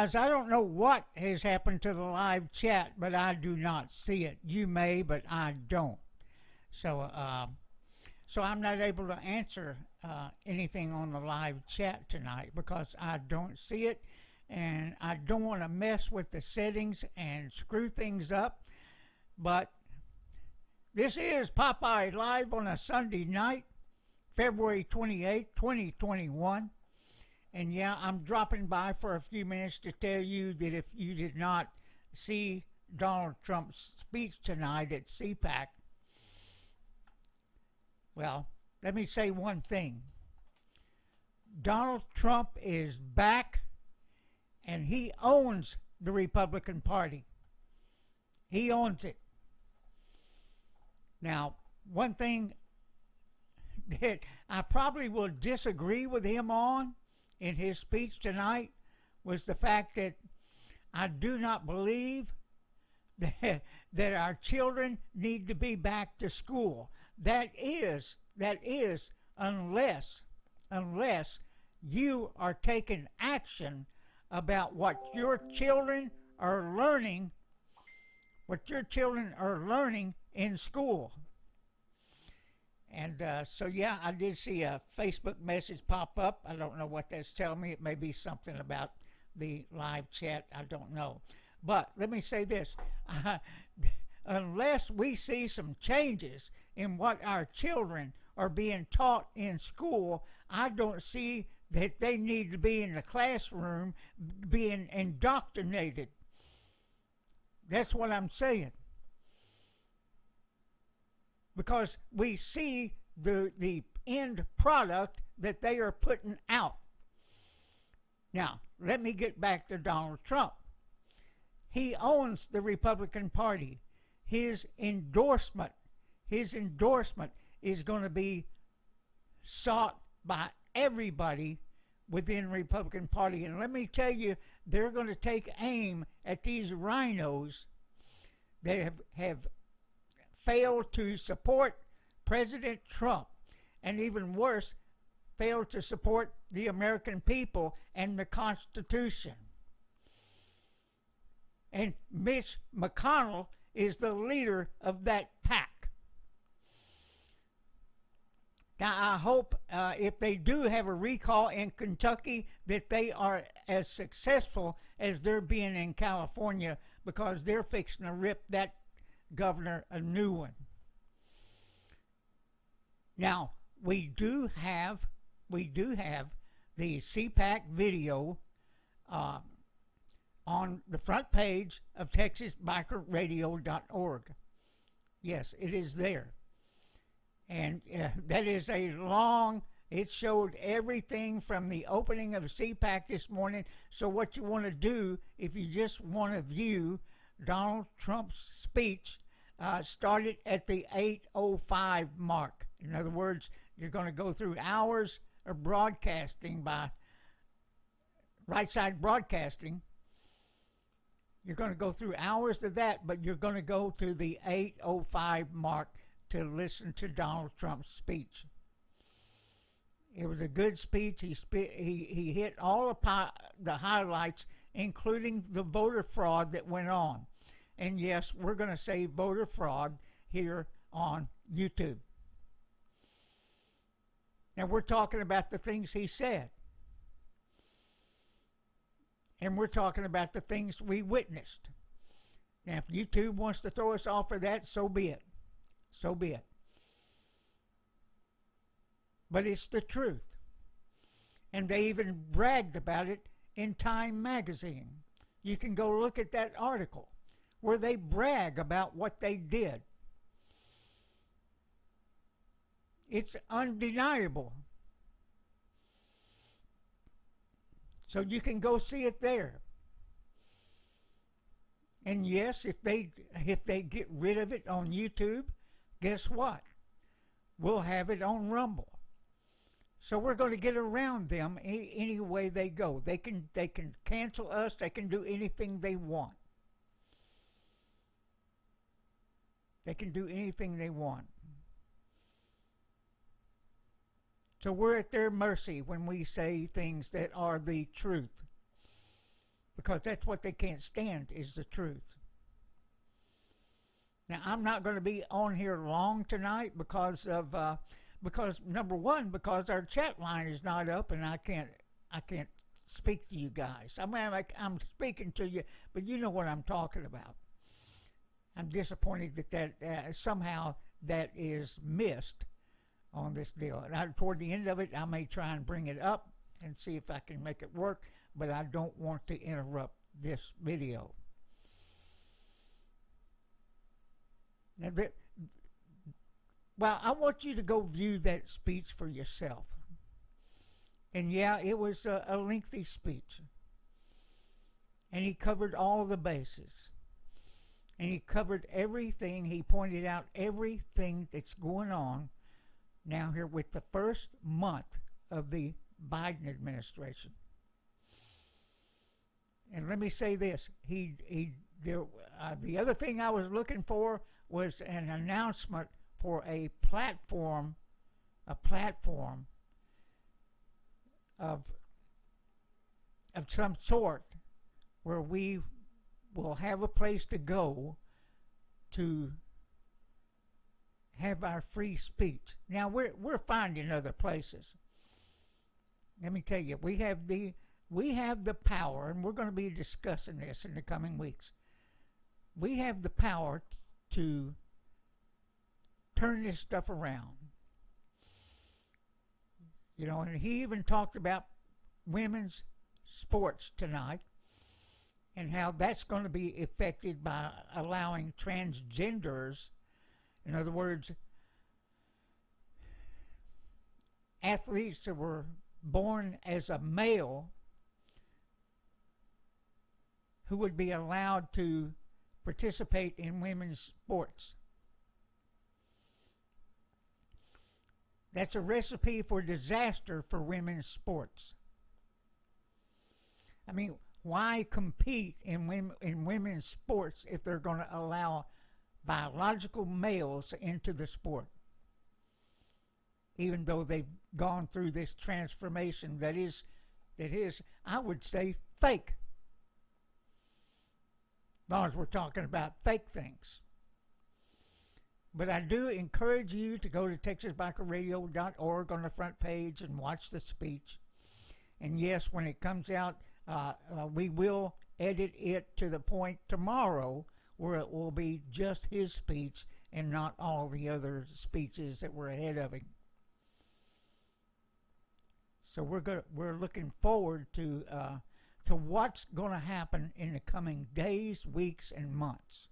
guys, I don't know what has happened to the live chat, but I do not see it. You may, but I don't. So I'm not able to answer anything on the live chat tonight because I don't see it, and I don't want to mess with the settings and screw things up. But this is Popeye Live on a Sunday night, February 28, 2021. And yeah, I'm dropping by for a few minutes to tell you that if you did not see Donald Trump's speech tonight at CPAC, well, let me say one thing. Donald Trump is back, and he owns the Republican Party. He owns it. Now, one thing that I probably will disagree with him on in his speech tonight was the fact that I do not believe that our children need to be back to school. That is unless you are taking action about what your children are learning, in school. And so, yeah, I did see a Facebook message pop up. I don't know what that's telling me. It may be something about the live chat. I don't know. But let me say this. Unless we see some changes in what our children are being taught in school, I don't see that they need to be in the classroom being indoctrinated. That's what I'm saying. Because we see the end product that they are putting out. Now, let me get back to Donald Trump. He owns the Republican Party. His endorsement is going to be sought by everybody within the Republican Party. And let me tell you, they're going to take aim at these rhinos that have failed to support President Trump, and even worse, failed to support the American people and the Constitution. And Mitch McConnell is the leader of that pack. Now, I hope if they do have a recall in Kentucky that they are as successful as they're being in California, because they're fixing to rip that governor a new one. Now, we do have the CPAC video on the front page of TexasBikerRadio.org. Yes, it is there. And that is a long, it showed everything from the opening of CPAC this morning. So what you want to do, if you just want to view Donald Trump's speech, started at the 8:05 mark. In other words, you're going to go through hours of broadcasting by Right Side Broadcasting. You're going to go through hours of that, but you're going to go to the 8:05 mark to listen to Donald Trump's speech. It was a good speech. He hit all the highlights, including the voter fraud that went on. And yes, we're going to say voter fraud here on YouTube. And we're talking about the things he said. And we're talking about the things we witnessed. Now, if YouTube wants to throw us off of that, so be it. So be it. But it's the truth. And they even bragged about it in Time magazine. You can go look at that article where they brag about what they did. It's undeniable. So you can go see it there. And yes, if they get rid of it on YouTube, guess what? We'll have it on Rumble. So we're going to get around them any way they go. They can cancel us. They can do anything they want. They can do anything they want. So we're at their mercy when we say things that are the truth. because that's what they can't stand, is the truth. Now, I'm not going to be on here long tonight because number one, because our chat line is not up, and I can't speak to you guys. I mean, I'm speaking to you, but you know what I'm talking about. I'm disappointed that somehow that is missed on this deal. And toward the end of it, I may try and bring it up and see if I can make it work, but I don't want to interrupt this video. Now, well, I want you to go view that speech for yourself. And yeah, it was a lengthy speech. And he covered all the bases. And he covered everything. He pointed out everything that's going on now here with the first month of the Biden administration. And let me say this. The other thing I was looking for was an announcement for a platform of some sort where we will have a place to go to have our free speech. Now we're finding other places. Let me tell you, we have the power, and we're going to be discussing this in the coming weeks. We have the power to turn this stuff around. You know, and he even talked about women's sports tonight and how that's going to be affected by allowing transgenders, in other words, athletes that were born as a male who would be allowed to participate in women's sports. That's a recipe for disaster for women's sports. I mean, why compete in women's sports if they're going to allow biological males into the sport? Even though they've gone through this transformation that is, I would say, fake. As long as we're talking about fake things. But I do encourage you to go to TexasBikerRadio.org on the front page and watch the speech. And yes, when it comes out, we will edit it to the point tomorrow where it will be just his speech and not all the other speeches that were ahead of him. So we're looking forward to what's going to happen in the coming days, weeks, and months.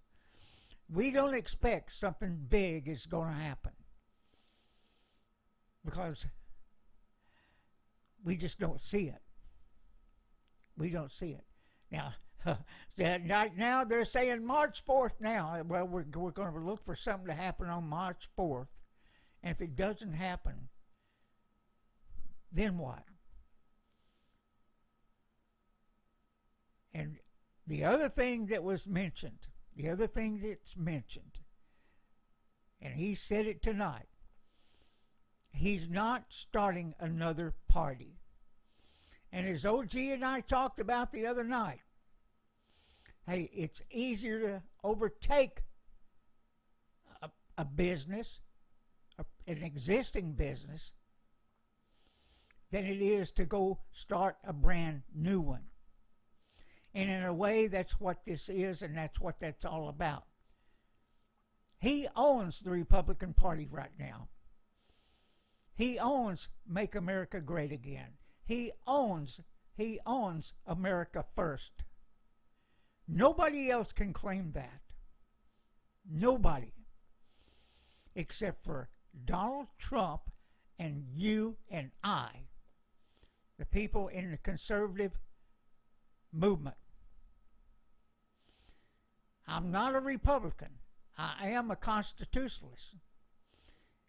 We don't expect something big is going to happen because we just don't see it. We don't see it. Now, now they're saying March 4th now. Well, we're going to look for something to happen on March 4th. And if it doesn't happen, then what? And the other thing that's mentioned, and he said it tonight, he's not starting another party. And as OG and I talked about the other night, hey, it's easier to overtake a business, an existing business, than it is to go start a brand new one. And in a way, that's what this is, and that's what that's all about. He owns the Republican Party right now. He owns Make America Great Again. He owns America First. Nobody else can claim that. Nobody. Except for Donald Trump and you and I, the people in the conservative movement. I'm not a Republican. I am a constitutionalist.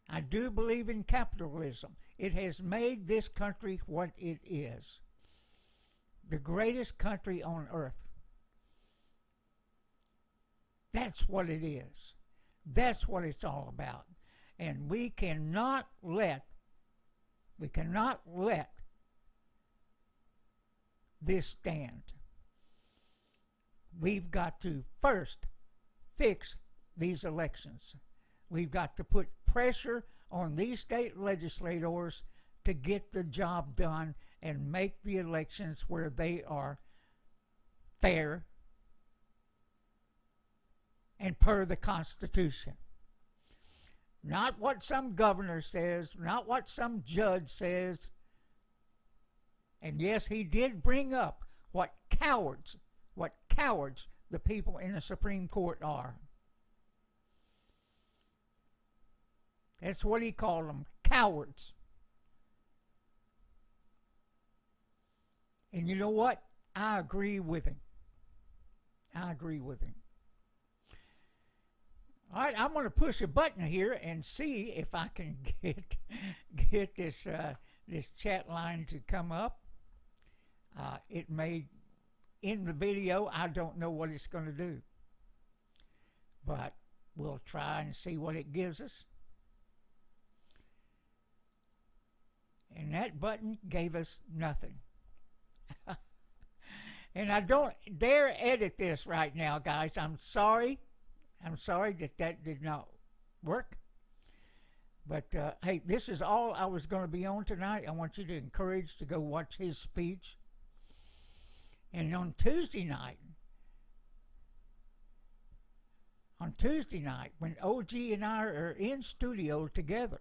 I do believe in capitalism. It has made this country what it is. The greatest country on earth. That's what it is. That's what it's all about. And we cannot let this stand. we've got to first fix these elections. We've got to put pressure on these state legislators to get the job done and make the elections where they are fair and per the Constitution. Not what some governor says, not what some judge says. And yes, he did bring up what cowards the people in the Supreme Court are. That's what he called them, cowards. And you know what? I agree with him. I agree with him. All right, I'm going to push a button here and see if I can get this this chat line to come up. It may in the video. I don't know what it's going to do, but we'll try and see what it gives us. And that button gave us nothing. And I don't dare edit this right now, guys. I'm sorry. I'm sorry that did not work. But, hey, this is all I was going to be on tonight. I want you to encourage to go watch his speech. And on Tuesday night, when OG and I are in studio together,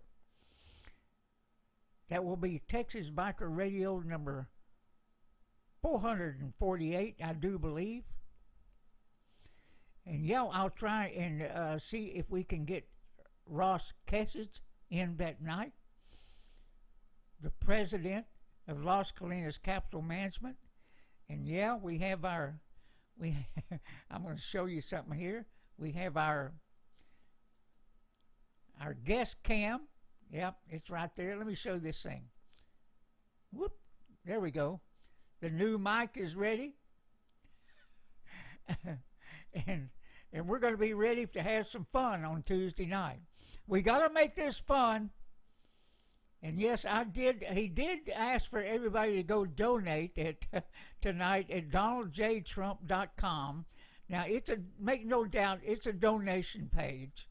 that will be Texas Biker Radio number 448, I do believe. And yeah, I'll try and see if we can get Ross Kesich in that night, the president of Las Colinas Capital Management. And yeah, we have our, I'm going to show you something here. We have our guest cam. Yep, it's right there. Let me show this thing. Whoop, there we go. The new mic is ready. And we're going to be ready to have some fun on Tuesday night. We got to make this fun. And yes, he did ask for everybody to go donate tonight at donaldjtrump.com. Now, make no doubt, it's a donation page.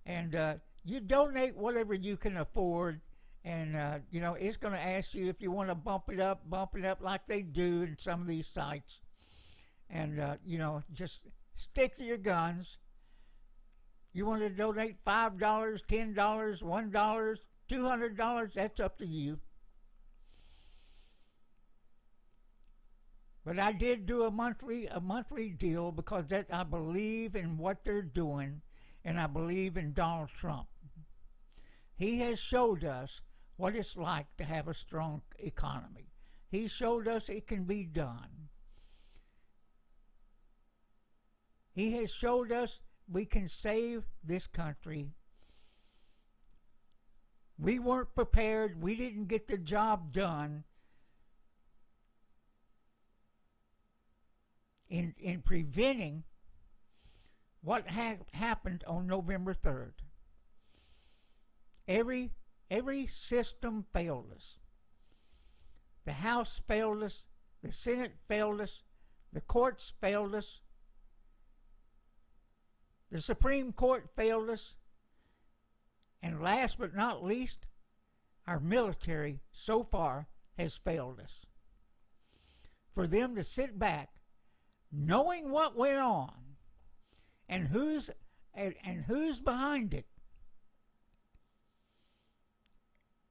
And you donate whatever you can afford. And, you know, it's going to ask you if you want to bump it up like they do in some of these sites. And, you know, just stick to your guns. You want to donate $5, $10, $1, $200, that's up to you. But I did do a monthly deal because I believe in what they're doing, and I believe in Donald Trump. He has showed us what it's like to have a strong economy. He showed us it can be done. He has showed us we can save this country. We weren't prepared. We didn't get the job done in preventing what happened on November 3rd. Every system failed us. The House failed us. The Senate failed us. The courts failed us. The Supreme Court failed us. And last but not least, our military so far has failed us. For them to sit back, knowing what went on, and who's behind it.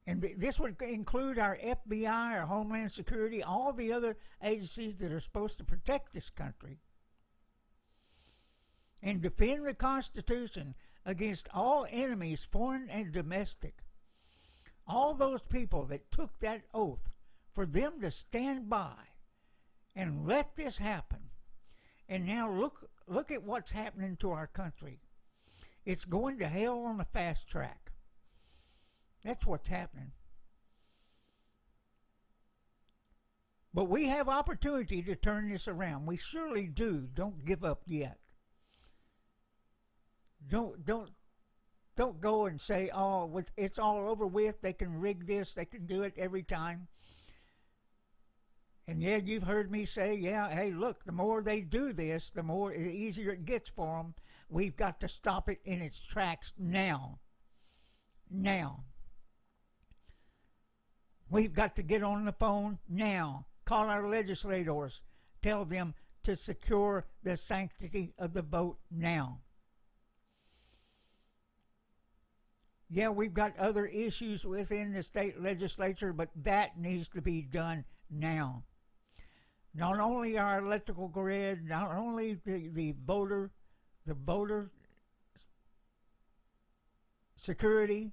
And this would include our FBI, our Homeland Security, all the other agencies that are supposed to protect this country and defend the Constitution against all enemies, foreign and domestic. All those people that took that oath, for them to stand by and let this happen. And now look at what's happening to our country. It's going to hell on a fast track. That's what's happening. But we have opportunity to turn this around. We surely do. Don't give up yet. Don't go and say, oh, it's all over with. They can rig this. They can do it every time. And yeah, you've heard me say, yeah, hey, look, the more they do this, the more easier it gets for them. We've got to stop it in its tracks now. Now. We've got to get on the phone now. Call our legislators. Tell them to secure the sanctity of the vote now. Yeah, we've got other issues within the state legislature, but that needs to be done now. Not only our electrical grid, not only the voter security,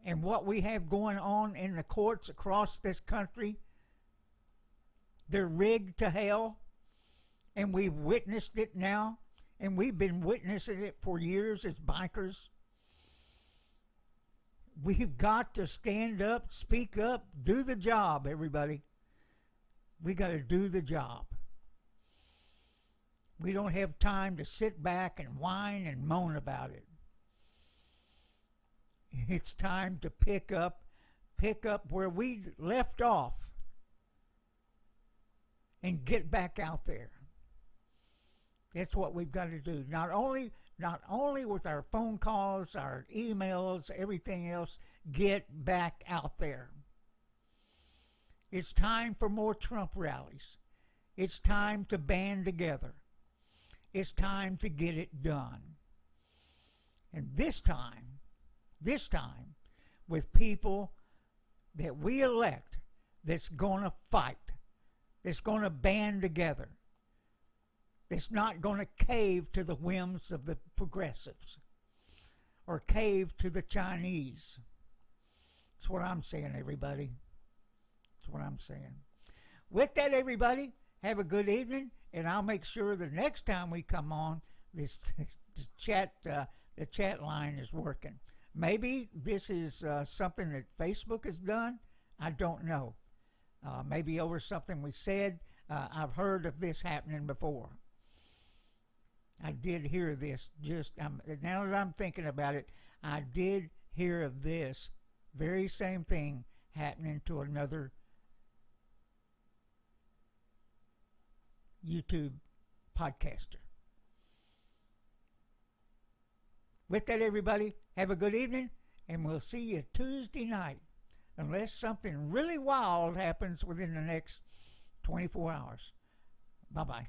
and what we have going on in the courts across this country. They're rigged to hell, and we've witnessed it now, and we've been witnessing it for years as bikers. We've got to stand up, speak up, do the job, everybody. We got to do the job. We don't have time to sit back and whine and moan about it. It's time to pick up where we left off and get back out there. That's what we've got to do. Not only with our phone calls, our emails, everything else, get back out there. It's time for more Trump rallies. It's time to band together. It's time to get it done. And this time, with people that we elect that's going to fight, that's going to band together, that's not going to cave to the whims of the progressives or cave to the Chinese. That's what I'm saying, everybody. That's what I'm saying. With that, everybody, have a good evening, and I'll make sure the next time we come on, the chat line is working. Maybe this is something that Facebook has done. I don't know. Maybe over something we said. I've heard of this happening before. I did hear this. Now that I'm thinking about it, I did hear of this very same thing happening to another YouTube podcaster. With that, everybody, have a good evening, and we'll see you Tuesday night, unless something really wild happens within the next 24 hours. Bye-bye.